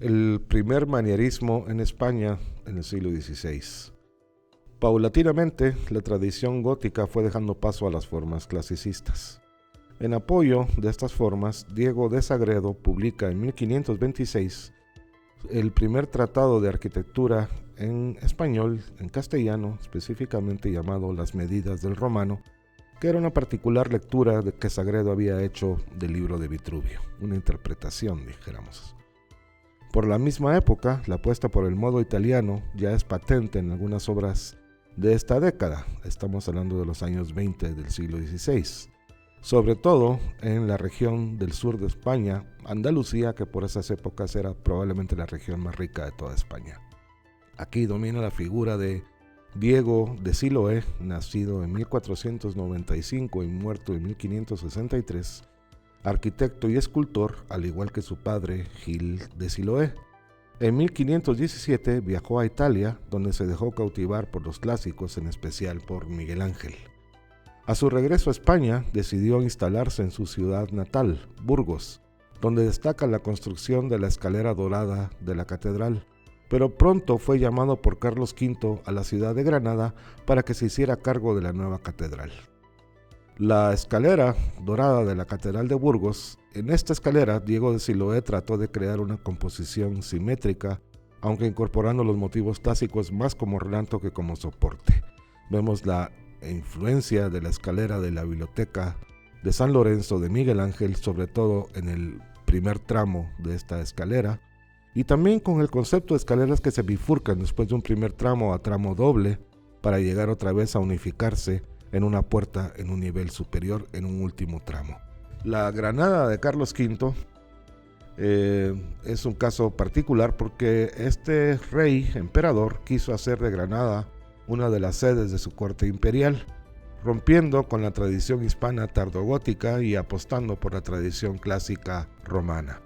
el primer manierismo en España en el siglo XVI. Paulatinamente, la tradición gótica fue dejando paso a las formas clasicistas. En apoyo de estas formas, Diego de Sagredo publica en 1526 el primer tratado de arquitectura en español, en castellano, específicamente llamado Las Medidas del Romano, que era una particular lectura de que Sagredo había hecho del libro de Vitruvio, una interpretación, dijéramos. Por la misma época, la apuesta por el modo italiano ya es patente en algunas obras de esta década, estamos hablando de los años 20 del siglo XVI, sobre todo en la región del sur de España, Andalucía, que por esas épocas era probablemente la región más rica de toda España. Aquí domina la figura de Diego de Siloé, nacido en 1495 y muerto en 1563, arquitecto y escultor, al igual que su padre Gil de Siloé. En 1517 viajó a Italia, donde se dejó cautivar por los clásicos, en especial por Miguel Ángel. A su regreso a España, decidió instalarse en su ciudad natal, Burgos, donde destaca la construcción de la escalera dorada de la catedral, pero pronto fue llamado por Carlos V a la ciudad de Granada para que se hiciera cargo de la nueva catedral. La escalera dorada de la Catedral de Burgos. En esta escalera, Diego de Siloé trató de crear una composición simétrica, aunque incorporando los motivos clásicos más como relato que como soporte. Vemos la influencia de la escalera de la biblioteca de San Lorenzo de Miguel Ángel, sobre todo en el primer tramo de esta escalera, y también con el concepto de escaleras que se bifurcan después de un primer tramo a tramo doble para llegar otra vez a unificarse en una puerta en un nivel superior en un último tramo. La Granada de Carlos V es un caso particular porque este rey emperador quiso hacer de Granada una de las sedes de su corte imperial, rompiendo con la tradición hispana tardogótica y apostando por la tradición clásica romana.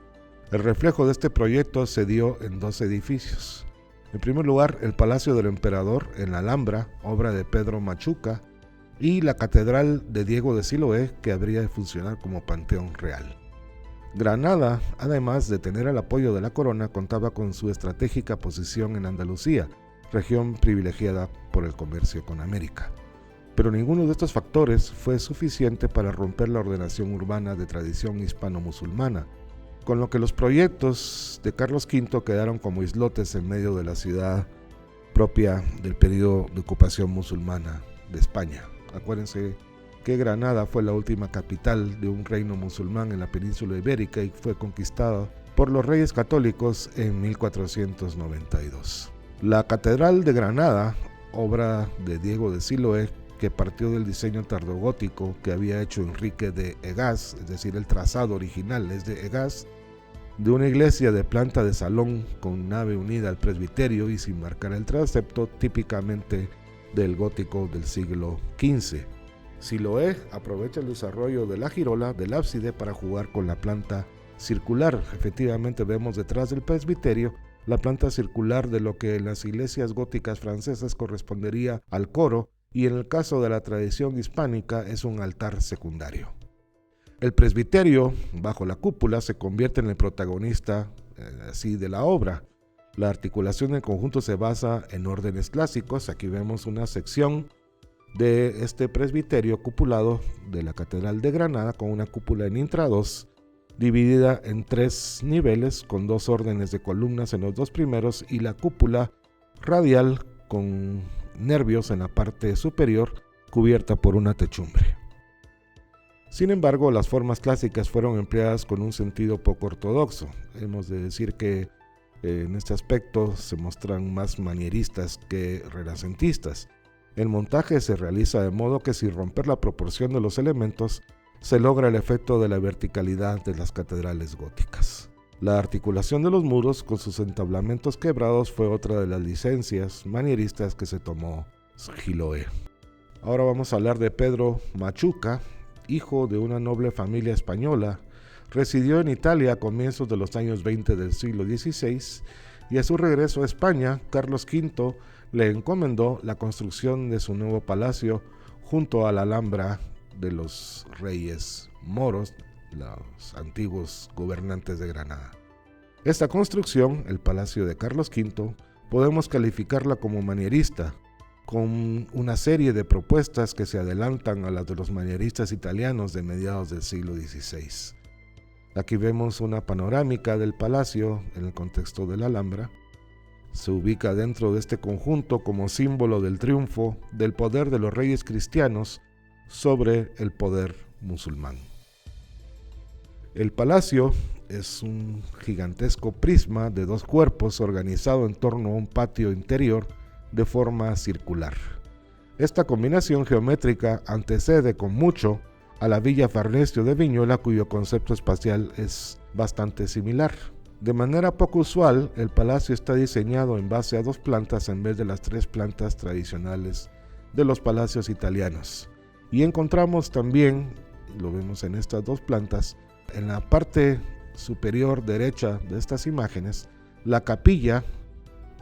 El reflejo de este proyecto se dio en dos edificios. En primer lugar, el Palacio del Emperador en la Alhambra, obra de Pedro Machuca, y la Catedral de Diego de Siloé, que habría de funcionar como panteón real. Granada, además de tener el apoyo de la corona, contaba con su estratégica posición en Andalucía, región privilegiada por el comercio con América. Pero ninguno de estos factores fue suficiente para romper la ordenación urbana de tradición hispano-musulmana, con lo que los proyectos de Carlos V quedaron como islotes en medio de la ciudad propia del periodo de ocupación musulmana de España. Acuérdense que Granada fue la última capital de un reino musulmán en la península ibérica y fue conquistada por los reyes católicos en 1492. La Catedral de Granada, obra de Diego de Siloé, que partió del diseño tardogótico que había hecho Enrique de Egas, es decir, el trazado original es de Egas, de una iglesia de planta de salón con nave unida al presbiterio y sin marcar el transepto, típicamente del gótico del siglo XV. Siloé aprovecha el desarrollo de la girola del ábside para jugar con la planta circular. Efectivamente vemos detrás del presbiterio la planta circular de lo que en las iglesias góticas francesas correspondería al coro, y en el caso de la tradición hispánica es un altar secundario. El presbiterio, bajo la cúpula, se convierte en el protagonista así de la obra. La articulación del conjunto se basa en órdenes clásicos. Aquí vemos una sección de este presbiterio cupulado de la Catedral de Granada con una cúpula en intrados dividida en 3 niveles con 2 órdenes de columnas en los 2 primeros y la cúpula radial con nervios en la parte superior cubierta por una techumbre. Sin embargo, las formas clásicas fueron empleadas con un sentido poco ortodoxo. Hemos de decir que en este aspecto se muestran más manieristas que renacentistas. El montaje se realiza de modo que sin romper la proporción de los elementos, se logra el efecto de la verticalidad de las catedrales góticas. La articulación de los muros con sus entablamentos quebrados fue otra de las licencias manieristas que se tomó Siloé. Ahora vamos a hablar de Pedro Machuca, hijo de una noble familia española. Residió en Italia a comienzos de los años 20 del siglo XVI y a su regreso a España, Carlos V le encomendó la construcción de su nuevo palacio junto a la Alhambra de los reyes moros, los antiguos gobernantes de Granada. Esta construcción, el Palacio de Carlos V, podemos calificarla como manierista, con una serie de propuestas que se adelantan a las de los manieristas italianos de mediados del siglo XVI. Aquí vemos una panorámica del palacio en el contexto de la Alhambra. Se ubica dentro de este conjunto como símbolo del triunfo del poder de los reyes cristianos sobre el poder musulmán. El palacio es un gigantesco prisma de dos cuerpos organizado en torno a un patio interior de forma circular. Esta combinación geométrica antecede con mucho a la Villa Farnesio de Viñola, cuyo concepto espacial es bastante similar. De manera poco usual, el palacio está diseñado en base a dos plantas en vez de las tres plantas tradicionales de los palacios italianos. Y encontramos también, lo vemos en estas dos plantas, en la parte superior derecha de estas imágenes, la capilla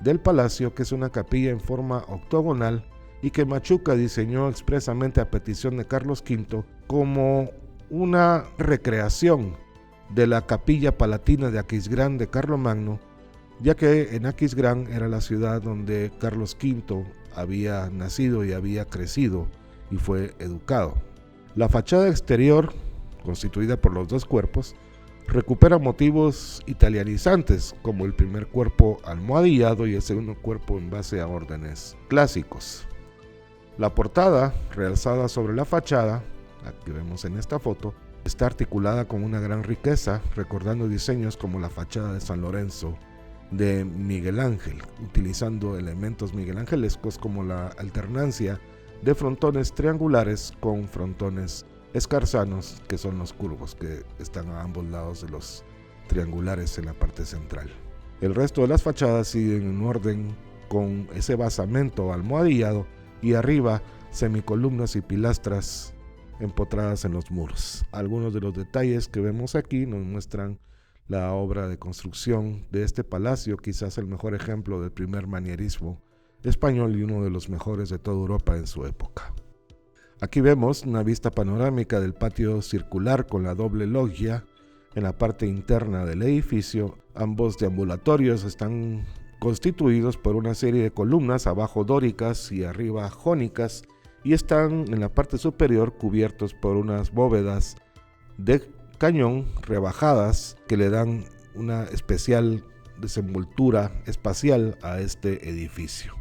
del palacio, que es una capilla en forma octogonal y que Machuca diseñó expresamente a petición de Carlos V como una recreación de la capilla palatina de Aquisgrán de Carlomagno, ya que en Aquisgrán era la ciudad donde Carlos V había nacido y había crecido y fue educado. La fachada exterior, constituida por los dos cuerpos, recupera motivos italianizantes, como el primer cuerpo almohadillado y el segundo cuerpo en base a órdenes clásicos. La portada, realzada sobre la fachada, la que vemos en esta foto, está articulada con una gran riqueza, recordando diseños como la fachada de San Lorenzo de Miguel Ángel, utilizando elementos miguelangelescos como la alternancia de frontones triangulares con frontones escarzanos, que son los curvos que están a ambos lados de los triangulares en la parte central. El resto de las fachadas siguen en orden con ese basamento almohadillado y arriba semicolumnas y pilastras empotradas en los muros. Algunos de los detalles que vemos aquí nos muestran la obra de construcción de este palacio, quizás el mejor ejemplo del primer manierismo español y uno de los mejores de toda Europa en su época. Aquí vemos una vista panorámica del patio circular con la doble loggia en la parte interna del edificio. Ambos deambulatorios están constituidos por una serie de columnas, abajo dóricas y arriba jónicas, y están en la parte superior cubiertos por unas bóvedas de cañón rebajadas que le dan una especial desenvoltura espacial a este edificio.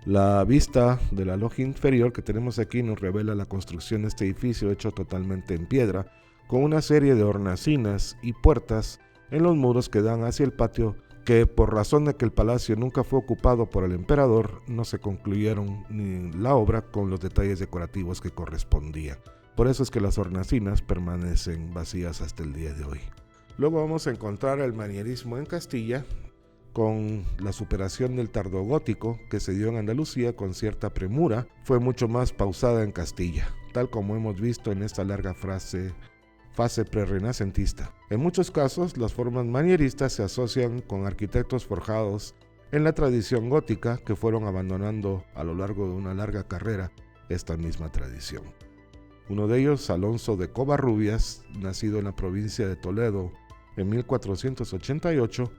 La vista de la loggia inferior que tenemos aquí nos revela la construcción de este edificio hecho totalmente en piedra, con una serie de hornacinas y puertas en los muros que dan hacia el patio, que por razón de que el palacio nunca fue ocupado por el emperador, no se concluyeron ni la obra con los detalles decorativos que correspondían. Por eso es que las hornacinas permanecen vacías hasta el día de hoy. Luego vamos a encontrar el manierismo en Castilla, con la superación del tardogótico que se dio en Andalucía con cierta premura, fue mucho más pausada en Castilla, tal como hemos visto en esta larga fase prerrenacentista. En muchos casos, las formas manieristas se asocian con arquitectos forjados en la tradición gótica que fueron abandonando a lo largo de una larga carrera esta misma tradición. Uno de ellos, Alonso de Covarrubias, nacido en la provincia de Toledo en 1488,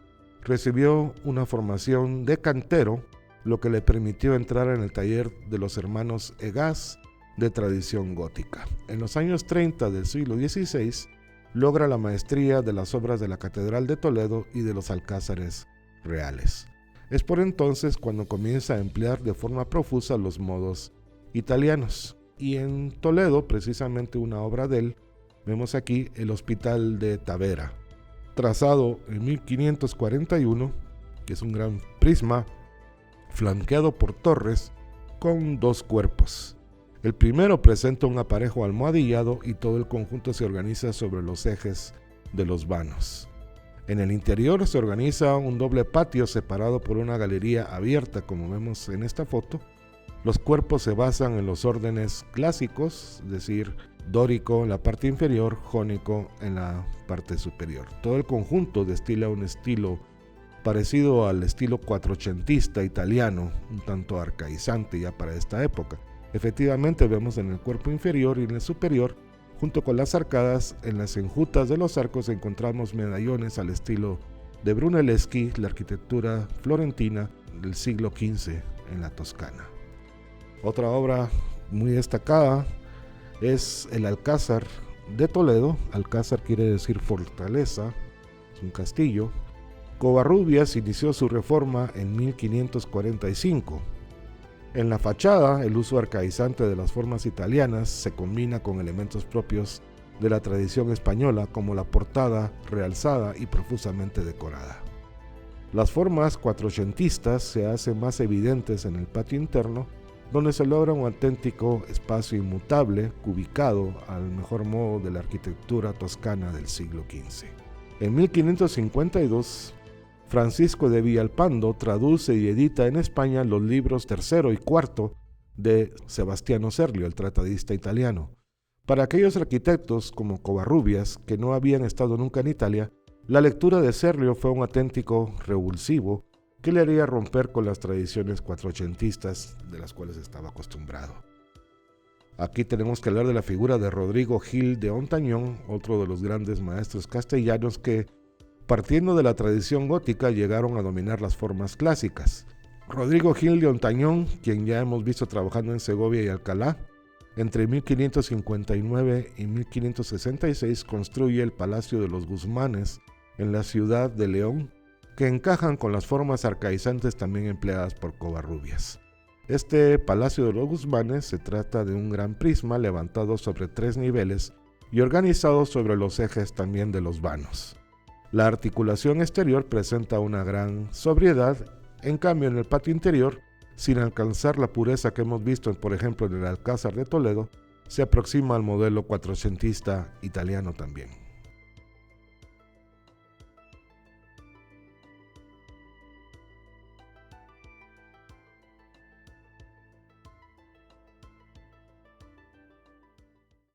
recibió una formación de cantero, lo que le permitió entrar en el taller de los hermanos Egas de tradición gótica. En los años 30 del siglo XVI, logra la maestría de las obras de la Catedral de Toledo y de los alcázares reales. Es por entonces cuando comienza a emplear de forma profusa los modos italianos. Y en Toledo, precisamente una obra de él, vemos aquí el Hospital de Tavera, trazado en 1541, que es un gran prisma flanqueado por torres con dos cuerpos. El primero presenta un aparejo almohadillado y todo el conjunto se organiza sobre los ejes de los vanos. En el interior se organiza un doble patio separado por una galería abierta, como vemos en esta foto. Los cuerpos se basan en los órdenes clásicos, es decir, dórico en la parte inferior, jónico en la parte superior. Todo el conjunto destila un estilo parecido al estilo cuatrocentista italiano, un tanto arcaizante ya para esta época. Efectivamente vemos en el cuerpo inferior y en el superior, junto con las arcadas, en las enjutas de los arcos encontramos medallones al estilo de Brunelleschi la arquitectura florentina del siglo XV en la Toscana. Otra obra muy destacada es el Alcázar de Toledo. Alcázar quiere decir fortaleza, es un castillo. Covarrubias inició su reforma en 1545. En la fachada, el uso arcaizante de las formas italianas se combina con elementos propios de la tradición española, como la portada realzada y profusamente decorada. Las formas cuatrocentistas se hacen más evidentes en el patio interno, donde se logra un auténtico espacio inmutable, cubicado al mejor modo de la arquitectura toscana del siglo XV. En 1552, Francisco de Villalpando traduce y edita en España los libros tercero y cuarto de Sebastiano Serlio, el tratadista italiano. Para aquellos arquitectos como Covarrubias, que no habían estado nunca en Italia, la lectura de Serlio fue un auténtico revulsivo que le haría romper con las tradiciones cuatrocentistas de las cuales estaba acostumbrado. Aquí tenemos que hablar de la figura de Rodrigo Gil de Hontañón, otro de los grandes maestros castellanos que, partiendo de la tradición gótica, llegaron a dominar las formas clásicas. Rodrigo Gil de Hontañón, quien ya hemos visto trabajando en Segovia y Alcalá, entre 1559 y 1566 construye el Palacio de los Guzmanes en la ciudad de León, que encajan con las formas arcaizantes también empleadas por Covarrubias. Este Palacio de los Guzmanes se trata de un gran prisma levantado sobre 3 niveles y organizado sobre los ejes también de los vanos. La articulación exterior presenta una gran sobriedad, en cambio en el patio interior, sin alcanzar la pureza que hemos visto, por ejemplo, en el Alcázar de Toledo, se aproxima al modelo cuatrocentista italiano también.